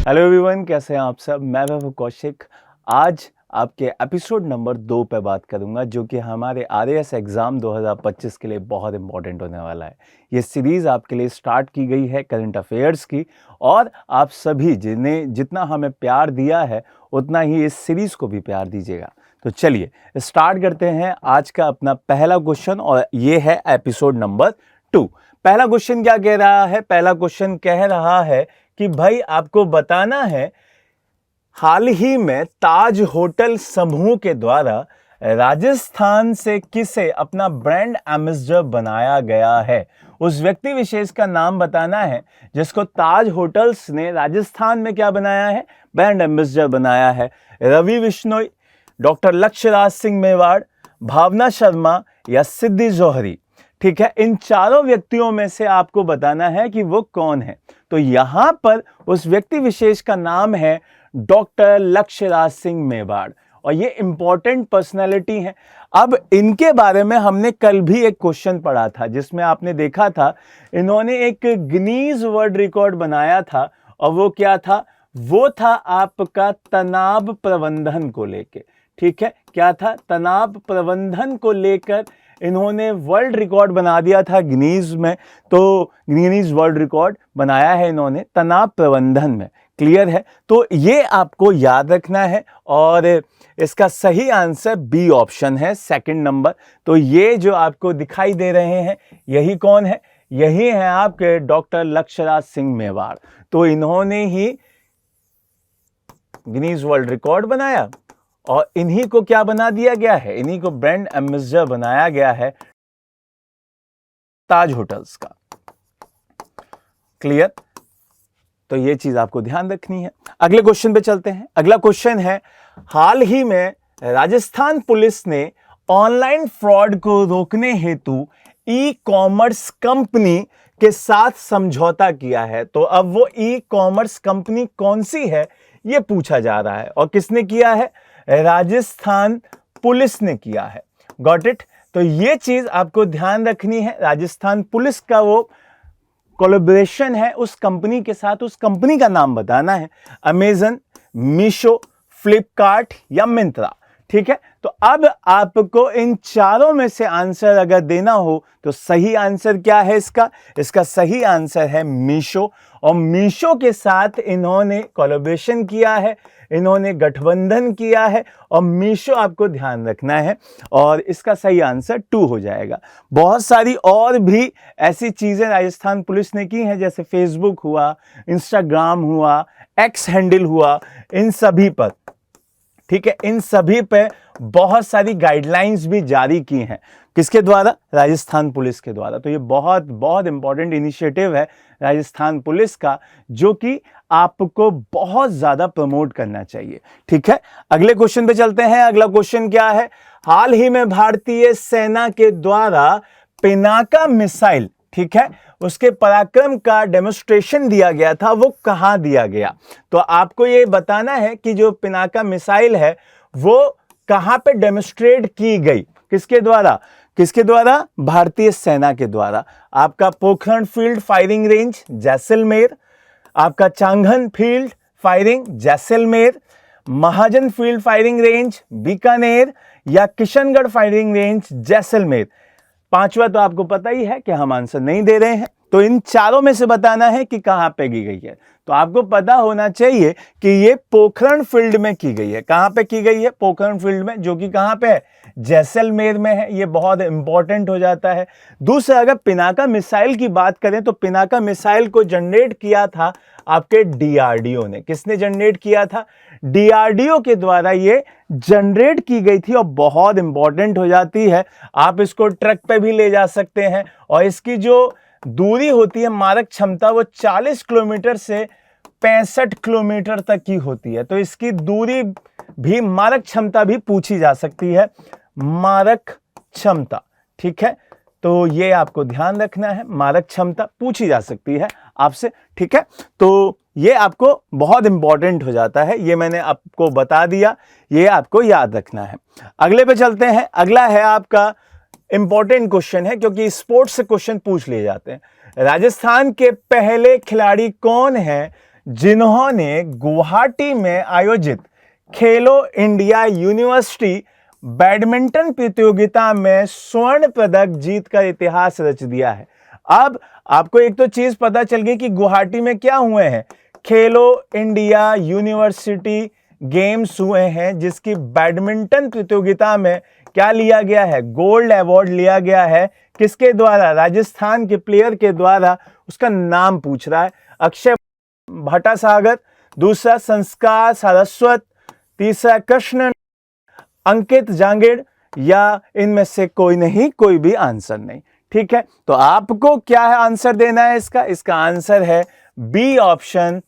Hello everyone, कैसे हैं आप सब। मैं वैभव कौशिक आज आपके एपिसोड नंबर 2 पे बात करूंगा, जो कि हमारे आरएएस एग्ज़ाम 2025 के लिए बहुत इंपॉर्टेंट होने वाला है। ये सीरीज़ आपके लिए स्टार्ट की गई है करंट अफेयर्स की, और आप सभी जिन्हें जितना हमें प्यार दिया है उतना ही इस सीरीज़ को भी प्यार दीजिएगा। तो चलिए स्टार्ट करते हैं आज का अपना पहला क्वेश्चन, और ये है एपिसोड नंबर 2। पहला क्वेश्चन क्या कह रहा है? पहला क्वेश्चन कह रहा है कि भाई आपको बताना है, हाल ही में ताज होटल समूह के द्वारा राजस्थान से किसे अपना ब्रांड एम्बेसडर बनाया गया है। उस व्यक्ति विशेष का नाम बताना है जिसको ताज होटल्स ने राजस्थान में क्या बनाया है, ब्रांड एम्बेसडर बनाया है। रवि बिश्नोई, डॉक्टर लक्ष्यराज सिंह मेवाड़, भावना शर्मा या सिद्धि जौहरी। ठीक है, इन चारों व्यक्तियों में से आपको बताना है कि वो कौन है। तो यहां पर उस व्यक्ति विशेष का नाम है डॉक्टर लक्ष्यराज सिंह मेवाड़, और ये इंपॉर्टेंट पर्सनालिटी है। अब इनके बारे में हमने कल भी एक क्वेश्चन पढ़ा था, जिसमें आपने देखा था इन्होंने एक गिनीज वर्ल्ड रिकॉर्ड बनाया था, और वो क्या था? वो था आपका तनाव प्रबंधन को लेके। ठीक है, क्या था? तनाव प्रबंधन को लेकर इन्होंने वर्ल्ड रिकॉर्ड बना दिया था गिनीज में। तो गिनीज वर्ल्ड रिकॉर्ड बनाया है इन्होंने तनाव प्रबंधन में। क्लियर है? तो ये आपको याद रखना है, और इसका सही आंसर बी ऑप्शन है, सेकंड नंबर। तो ये जो आपको दिखाई दे रहे हैं, यही कौन है? यही है आपके डॉक्टर लक्ष्यराज सिंह मेवाड़। तो इन्होंने ही गिनीज वर्ल्ड रिकॉर्ड बनाया, और इन्हीं को क्या बना दिया गया है? इन्हीं को ब्रांड एम्बेसडर बनाया गया है ताज होटल्स का। क्लियर? तो ये चीज आपको ध्यान रखनी है। अगले क्वेश्चन पे चलते हैं। अगला क्वेश्चन है, हाल ही में राजस्थान पुलिस ने ऑनलाइन फ्रॉड को रोकने हेतु ई कॉमर्स कंपनी के साथ समझौता किया है। तो अब वो ई कॉमर्स कंपनी कौन सी है, ये पूछा जा रहा है। और किसने किया है? राजस्थान पुलिस ने किया है। Got it? तो ये चीज आपको ध्यान रखनी है। राजस्थान पुलिस का वो कोलैबोरेशन है उस कंपनी के साथ। उस कंपनी का नाम बताना है, अमेजन, मीशो, फ्लिपकार्ट या मिंत्रा। ठीक है, तो अब आपको इन चारों में से आंसर अगर देना हो तो सही आंसर क्या है इसका? इसका सही आंसर है मीशो। और मीशो के साथ इन्होंने कोलैबोरेशन किया है, इन्होंने गठबंधन किया है, और मीशो आपको ध्यान रखना है, और इसका सही आंसर 2 हो जाएगा। बहुत सारी और भी ऐसी चीजें राजस्थान पुलिस ने की हैं, जैसे फेसबुक हुआ, इंस्टाग्राम हुआ, एक्स हैंडल हुआ, इन सभी पर। ठीक है, इन सभी पे बहुत सारी गाइडलाइंस भी जारी की हैं। किसके द्वारा? राजस्थान पुलिस के द्वारा। तो ये बहुत बहुत इंपॉर्टेंट इनिशिएटिव है राजस्थान पुलिस का, जो कि आपको बहुत ज्यादा प्रमोट करना चाहिए। ठीक है, अगले क्वेश्चन पे चलते हैं। अगला क्वेश्चन क्या है? हाल ही में भारतीय सेना के द्वारा पिनाका मिसाइल, ठीक है, उसके पराक्रम का डेमोन्स्ट्रेशन दिया गया था, वो कहां दिया गया? तो आपको ये बताना है कि जो पिनाका मिसाइल है वो कहां पे डेमोन्स्ट्रेट की गई, किसके द्वारा? किसके द्वारा? भारतीय सेना के द्वारा। आपका Pokhran field firing range Jaisalmer, आपका चांगन फील्ड फायरिंग जैसलमेर, महाजन फील्ड फायरिंग रेंज बीकानेर, या किशनगढ़ फायरिंग रेंज जैसलमेर। पांचवा तो आपको पता ही है कि हम आंसर नहीं दे रहे हैं। तो इन चारों में से बताना है कि कहां पे की गई है। तो आपको पता होना चाहिए कि ये पोखरण फील्ड में की गई है। कहां पे की गई है? पोखरण फील्ड में, जो कि कहां पे है? जैसलमेर में है। ये बहुत इंपॉर्टेंट हो जाता है। दूसरा, अगर पिनाका मिसाइल की बात करें तो पिनाका मिसाइल को जनरेट किया था आपके डीआरडीओ ने। किसने जनरेट किया था? डीआरडीओ के द्वारा ये जनरेट की गई थी, और बहुत इंपॉर्टेंट हो जाती है। आप इसको ट्रक पे भी ले जा सकते हैं, और इसकी जो दूरी होती है, मारक क्षमता, वो 40 किलोमीटर से 65 किलोमीटर तक की होती है। तो इसकी दूरी भी, मारक क्षमता भी पूछी जा सकती है, मारक क्षमता। ठीक है, तो ये आपको ध्यान रखना है, मारक क्षमता पूछी जा सकती है आपसे। ठीक है, तो ये आपको बहुत इंपॉर्टेंट हो जाता है, ये मैंने आपको बता दिया, ये आपको याद रखना है। अगले पे चलते हैं। अगला है आपका इंपॉर्टेंट क्वेश्चन है, क्योंकि स्पोर्ट्स से क्वेश्चन पूछ लिए जाते हैं। राजस्थान के पहले खिलाड़ी कौन हैं जिन्होंने गुवाहाटी में आयोजित खेलो इंडिया यूनिवर्सिटी बैडमिंटन प्रतियोगिता में स्वर्ण पदक जीतकर इतिहास रच दिया है। अब आपको एक तो चीज पता चल गई कि गुवाहाटी में क्या हुए हैं, खेलो इंडिया यूनिवर्सिटी गेम्स हुए हैं, जिसकी बैडमिंटन प्रतियोगिता में क्या लिया गया है, गोल्ड अवार्ड लिया गया है। किसके द्वारा? राजस्थान के प्लेयर के द्वारा। उसका नाम पूछ रहा है, अक्षय भट्टासागर, दूसरा संस्कार सारस्वत, तीसरा कृष्ण, अंकित जांगेड़, या इनमें से कोई नहीं, कोई भी आंसर नहीं। ठीक है, तो आपको क्या है आंसर देना है इसका आंसर है बी ऑप्शन,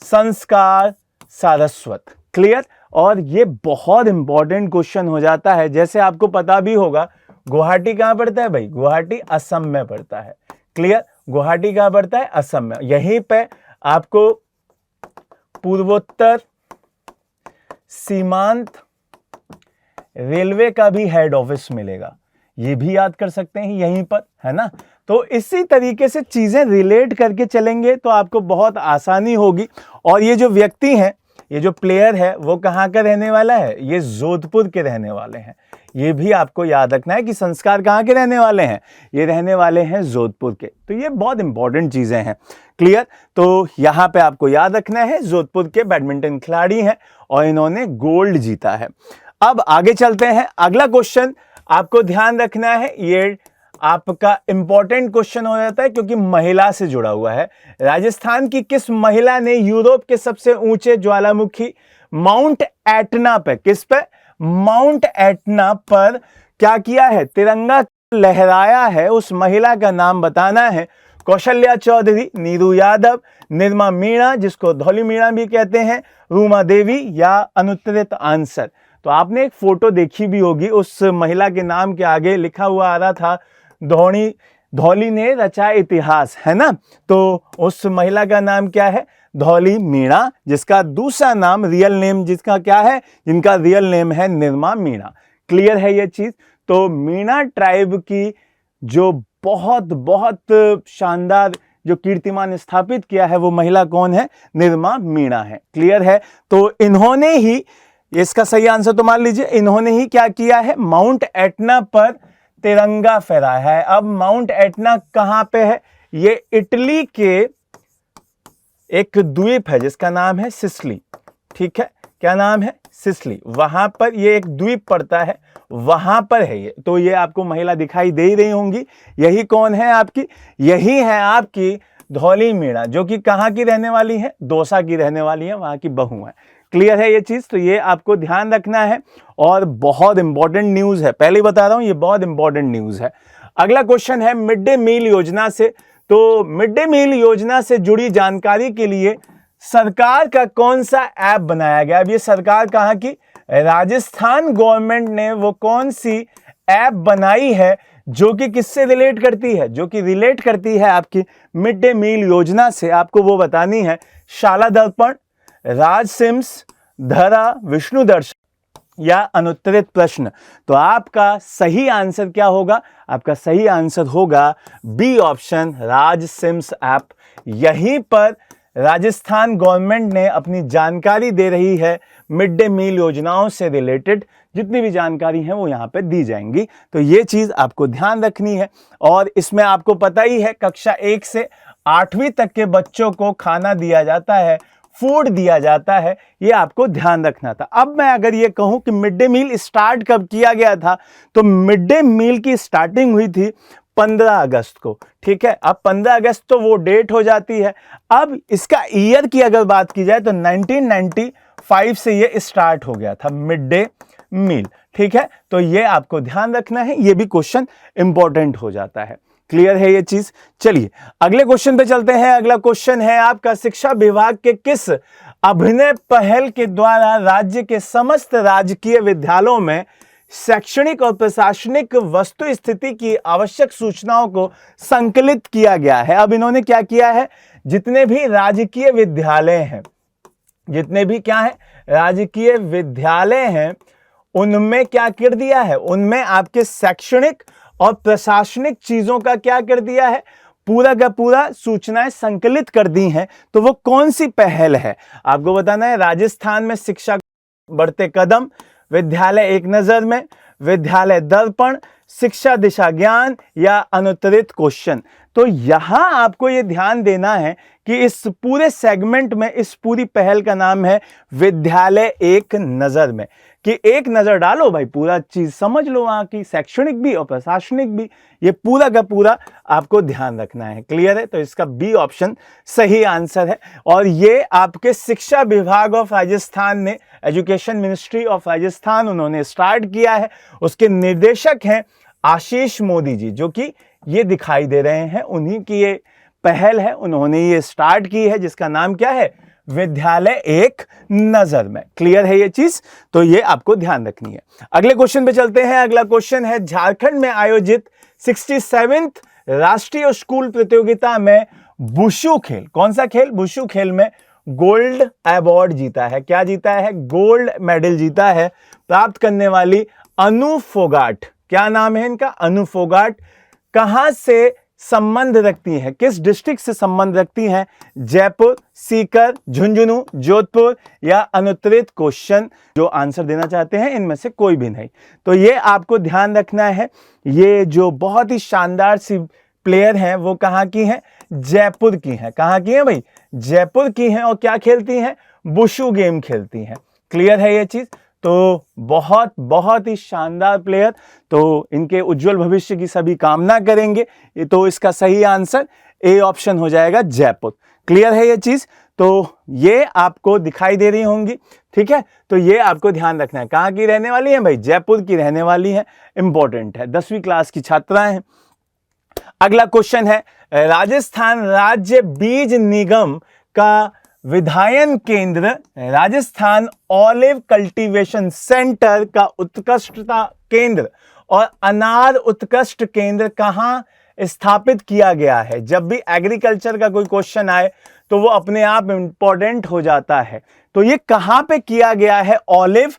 संस्कार सारस्वत। क्लियर? और ये बहुत इंपॉर्टेंट क्वेश्चन हो जाता है। जैसे आपको पता भी होगा गुवाहाटी कहां पड़ता है भाई? गुवाहाटी असम में पड़ता है। क्लियर? गुवाहाटी कहां पड़ता है? असम में। यहीं पे आपको पूर्वोत्तर सीमांत रेलवे का भी हेड ऑफिस मिलेगा, ये भी याद कर सकते हैं यहीं पर, है ना। तो इसी तरीके से चीजें रिलेट करके चलेंगे तो आपको बहुत आसानी होगी। और ये जो व्यक्ति हैं, ये जो प्लेयर है, वो कहाँ का रहने वाला है? ये जोधपुर के रहने वाले हैं। ये भी आपको याद रखना है कि संस्कार कहाँ के रहने वाले हैं? ये रहने वाले हैं जोधपुर के। तो ये बहुत इंपॉर्टेंट चीजें हैं। क्लियर? तो यहां पे आपको याद रखना है जोधपुर के बैडमिंटन खिलाड़ी हैं और इन्होंने गोल्ड जीता है। अब आगे चलते हैं। अगला क्वेश्चन आपको ध्यान रखना है, ये आपका इंपॉर्टेंट क्वेश्चन हो जाता है क्योंकि महिला से जुड़ा हुआ है। राजस्थान की किस महिला ने यूरोप के सबसे ऊंचे ज्वालामुखी माउंट एटना पे, किस पे? माउंट एटना पर क्या किया है? तिरंगा लहराया है। उस महिला का नाम बताना है। कौशल्या चौधरी, नीरू यादव, निर्मा मीणा, जिसको धौली मीणा भी कहते हैं, रूमा देवी, या अनुत्तरित आंसर। तो आपने एक फोटो देखी भी होगी, उस महिला के नाम के आगे लिखा हुआ आ रहा था धौली ने रचा इतिहास, है ना। तो उस महिला का नाम क्या है? धौली मीणा, जिसका दूसरा नाम, रियल नेम जिसका क्या है? जिनका रियल नेम है निर्मा मीणा। क्लियर है ये चीज? तो मीणा ट्राइब की जो बहुत बहुत शानदार जो कीर्तिमान स्थापित किया है, वो महिला कौन है? निर्मा मीणा है। क्लियर है? तो इन्होंने ही, इसका सही आंसर तो मान लीजिए, इन्होंने ही क्या किया है? माउंट एटना पर तिरंगा फहराया है। अब माउंट एटना कहां पे है? ये इटली के एक द्वीप है जिसका नाम है सिसिली। ठीक है, क्या नाम है? सिसिली। वहां पर ये एक द्वीप पड़ता है, वहां पर है ये। तो ये आपको महिला दिखाई दे रही होंगी। यही कौन है आपकी? यही है आपकी धौली मीणा, जो कि कहां की रहने वाली है? दौसा की रहने वाली है, वहां की बहू है। क्लियर है ये चीज? तो ये आपको ध्यान रखना है और बहुत इंपॉर्टेंट न्यूज है, पहले ही बता रहा हूं, ये बहुत इंपॉर्टेंट न्यूज है। अगला क्वेश्चन है मिड डे मील योजना से। तो मिड डे मील योजना से जुड़ी जानकारी के लिए सरकार का कौन सा ऐप बनाया गया? अब ये सरकार कहां की? राजस्थान गवर्नमेंट ने वो कौन सी ऐप बनाई है जो कि किससे रिलेट करती है? जो कि रिलेट करती है आपकी मिड डे मील योजना से। आपको वो बतानी है। शाला दर्पण, राज सिम्स, धरा, विष्णु दर्शन, या अनुत्तरित प्रश्न। तो आपका सही आंसर क्या होगा? आपका सही आंसर होगा बी ऑप्शन, राज सिम्स ऐप। यहीं पर राजस्थान गवर्नमेंट ने अपनी जानकारी दे रही है। मिड डे मील योजनाओं से रिलेटेड जितनी भी जानकारी है वो यहां पे दी जाएंगी। तो ये चीज आपको ध्यान रखनी है। और इसमें आपको पता ही है, कक्षा 1 से 8वीं तक के बच्चों को खाना दिया जाता है, फूड दिया जाता है, ये आपको ध्यान रखना था। अब मैं अगर ये कहूं कि मिड डे मील स्टार्ट कब किया गया था, तो मिड डे मील की स्टार्टिंग हुई थी 15 अगस्त को। ठीक है, अब 15 अगस्त तो वो डेट हो जाती है। अब इसका ईयर की अगर बात की जाए तो 1995 से ये स्टार्ट हो गया था मिड डे मील। ठीक है, तो ये आपको ध्यान रखना है, ये भी क्वेश्चन इंपॉर्टेंट हो जाता है। क्लियर है ये चीज? चलिए अगले क्वेश्चन पे चलते हैं। अगला क्वेश्चन है आपका, शिक्षा विभाग के किस अभिनव पहल के द्वारा राज्य के समस्त राजकीय विद्यालयों में शैक्षणिक और प्रशासनिक वस्तु स्थिति की आवश्यक सूचनाओं को संकलित किया गया है? अब इन्होंने क्या किया है? जितने भी राजकीय विद्यालय हैं, जितने भी क्या है राजकीय विद्यालय हैं, उनमें क्या कर दिया है? उनमें आपके शैक्षणिक और प्रशासनिक चीजों का क्या कर दिया है? पूरा का पूरा सूचनाएं संकलित कर दी हैं, तो वो कौन सी पहल है आपको बताना है। राजस्थान में शिक्षा बढ़ते कदम, विद्यालय एक नजर में, विद्यालय दर्पण, शिक्षा दिशा ज्ञान या अनुत्तरित क्वेश्चन। तो यहां आपको यह ध्यान देना है कि इस पूरे सेगमेंट में इस पूरी पहल का नाम है विद्यालय एक नजर में, कि एक नजर डालो भाई, पूरा चीज समझ लो, वहां की शैक्षणिक भी और प्रशासनिक भी, ये पूरा का पूरा आपको ध्यान रखना है। क्लियर है? तो इसका बी ऑप्शन सही आंसर है। और ये आपके शिक्षा विभाग ऑफ राजस्थान ने, एजुकेशन मिनिस्ट्री ऑफ राजस्थान, उन्होंने स्टार्ट किया है। उसके निर्देशक हैं आशीष मोदी जी, जो कि ये दिखाई दे रहे हैं, उन्हीं की ये पहल है, उन्होंने ये स्टार्ट की है, जिसका नाम क्या है, विद्यालय एक नजर में। क्लियर है ये चीज? तो ये आपको ध्यान रखनी है। अगले क्वेश्चन पे चलते हैं। अगला क्वेश्चन है, झारखंड में आयोजित 67th राष्ट्रीय स्कूल प्रतियोगिता में वुशु खेल, कौन सा खेल, वुशु खेल में गोल्ड अवार्ड जीता है। क्या जीता है? गोल्ड मेडल जीता है, प्राप्त करने वाली अनु फोगाट। क्या नाम है इनका? अनु फोगाट। कहां से संबंध रखती है, किस डिस्ट्रिक्ट से संबंध रखती हैं? जयपुर, सीकर, झुंझुनू, जोधपुर या अनुत्तरित क्वेश्चन। जो आंसर देना चाहते हैं इनमें से कोई भी नहीं। तो ये आपको ध्यान रखना है। ये जो बहुत ही शानदार सी प्लेयर हैं वो कहां की हैं? जयपुर की हैं। कहां की हैं भाई? जयपुर की हैं। और क्या खेलती हैं? वुशु गेम खेलती हैं। क्लियर है ये चीज? तो बहुत बहुत ही शानदार प्लेयर, तो इनके उज्जवल भविष्य की सभी कामना करेंगे। ये तो इसका सही आंसर ए ऑप्शन हो जाएगा, जयपुर। क्लियर है ये चीज? तो ये आपको दिखाई दे रही होंगी, ठीक है? तो ये आपको ध्यान रखना है। कहां की रहने वाली हैं भाई? जयपुर की रहने वाली हैं। इंपॉर्टेंट है, 10वीं क्लास की छात्राएं हैं। अगला क्वेश्चन है, राजस्थान राज्य बीज निगम का विधायन केंद्र, राजस्थान ऑलिव कल्टीवेशन सेंटर का उत्कृष्टता केंद्र और अनार उत्कृष्ट केंद्र कहां स्थापित किया गया है? जब भी एग्रीकल्चर का कोई क्वेश्चन आए तो वो अपने आप इंपॉर्टेंट हो जाता है। तो ये कहां पे किया गया है? ऑलिव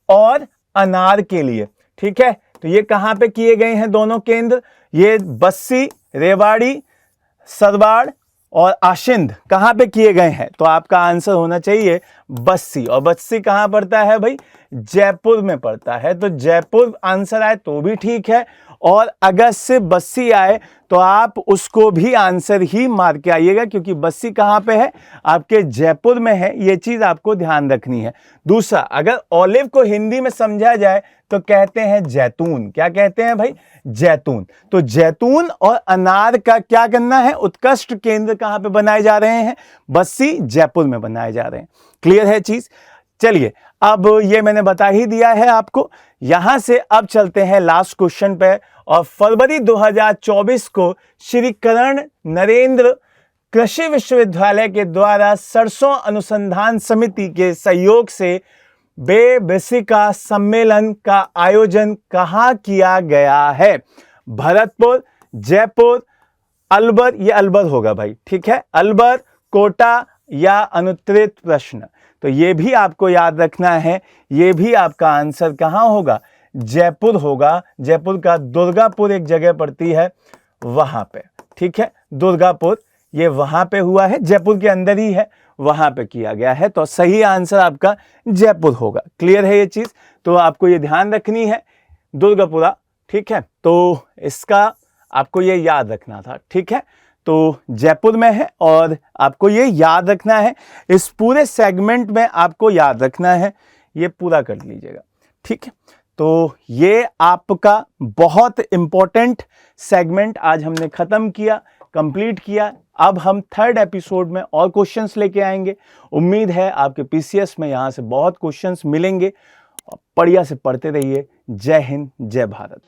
और अनार के लिए, ठीक है? तो ये कहां पे किए गए हैं दोनों केंद्र? ये बस्सी, रेवाड़ी, सरवाड़ और आशिंद कहां पे किए गए हैं? तो आपका आंसर होना चाहिए बस्सी। और बस्सी कहां पड़ता है भाई? जयपुर में पड़ता है। तो जयपुर आंसर आए तो भी ठीक है, और अगर सिर्फ बस्सी आए तो आप उसको भी आंसर ही मार के आइएगा, क्योंकि बस्सी कहां पे है? आपके जयपुर में है। ये चीज आपको ध्यान रखनी है। दूसरा, अगर ऑलिव को हिंदी में समझा जाए तो कहते हैं जैतून। क्या कहते हैं भाई? जैतून। तो जैतून और अनार का क्या करना है? उत्कृष्ट केंद्र कहां पे बनाए जा रहे हैं? बस्सी, जयपुर में बनाए जा रहे हैं। क्लियर है चीज? चलिए, अब ये मैंने बता ही दिया है आपको। यहां से अब चलते हैं लास्ट क्वेश्चन पे। और फरवरी 2024 को श्री करण नरेंद्र कृषि विश्वविद्यालय के द्वारा सरसों अनुसंधान समिति के सहयोग से बेबिसिका सम्मेलन का आयोजन कहां किया गया है? भरतपुर, जयपुर, अलवर, ये अलवर होगा भाई, ठीक है? अलवर, कोटा या अनुत्तरित प्रश्न। तो ये भी आपको याद रखना है। ये भी आपका आंसर कहां होगा? जयपुर होगा। जयपुर का दुर्गापुर एक जगह पड़ती है, वहां पे, ठीक है? दुर्गापुर ये वहां पे हुआ है, जयपुर के अंदर ही है, वहां पे किया गया है। तो सही आंसर आपका जयपुर होगा। क्लियर है ये चीज? तो आपको ये ध्यान रखनी है, दुर्गापुरा, ठीक है? तो इसका आपको ये याद रखना था, ठीक है? तो जयपुर में है और आपको ये याद रखना है। इस पूरे सेगमेंट में आपको याद रखना है, ये पूरा कर लीजिएगा, ठीक है? तो ये आपका बहुत इंपॉर्टेंट सेगमेंट आज हमने खत्म किया, कंप्लीट किया। अब हम थर्ड एपिसोड में और क्वेश्चंस लेके आएंगे। उम्मीद है आपके पीसीएस में यहाँ से बहुत क्वेश्चंस मिलेंगे। बढ़िया से पढ़ते रहिए। जय हिंद, जय भारत।